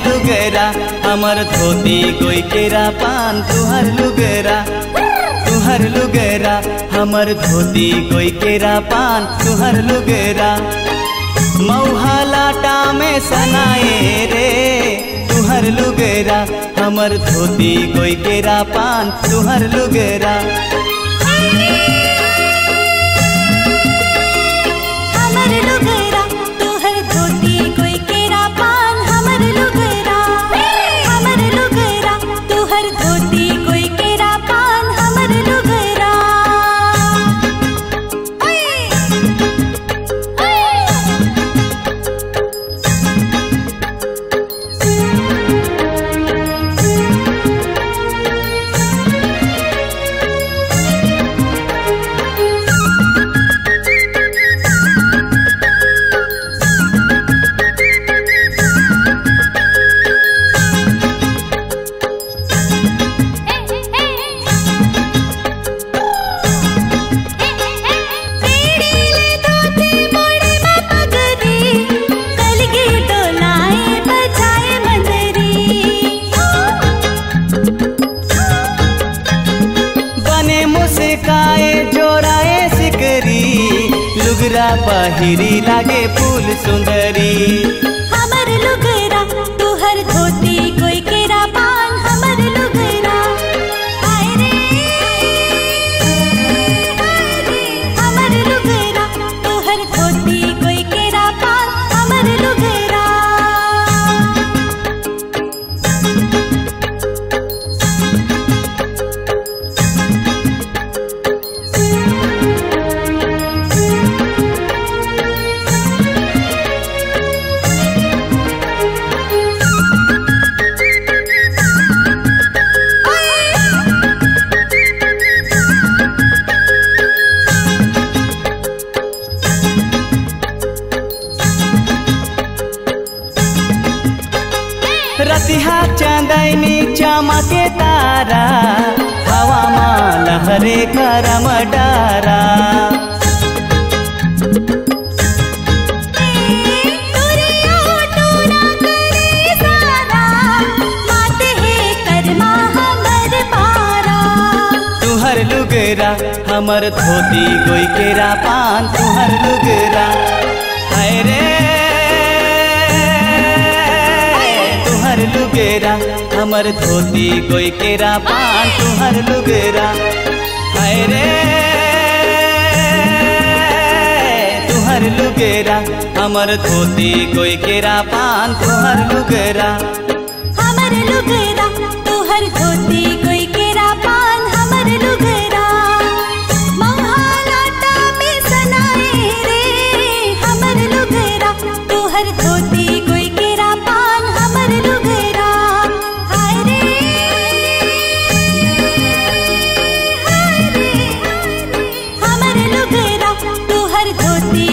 हमर धोती कोई केरा पान तुहर लुगेरा हमर धोती कोई केरा पान तुहर लुगेरा मऊहा लाटा में सनाए रे तुहर लुगेरा हमर धोती कोई केरा पान तुहर लुगेरा हमर लुगेरा तुहर धोती कोई केरा पान हमर लुगेरा हमर लुगेरा तुहर धोती कोई केरा पान हमर लुगेरा लुगरा पहिरी लागे फूल सुंदरी हमर लुगरा तुहर धोती कोई केरा पान हमर लुगरा हाय रे हमर लुगरा तुहर धोती कोई केरा पान हमर लुगरा रतिहा चांदनी चमके तारा हवा में लहरे करम डारा तुहर लुगरा हमर धोती कोई केरा पान तुहर लुगरा हाय रे तुहर लुगेरा हमर धोती कोई केरा पान तुहर लुगेरा हाय रे तुहर लुगेरा हमर धोती कोई केरा पान तुहर लुगेरा हमर लुगरा तुहर धोती कोई केरा पान हमर लुगरा मऊहा लाटा में सनाए रे हमर लुगरा तुहर धोती कोई केरा पान हमर लुगरा हाय रे हमर लुगरा तुहर धोती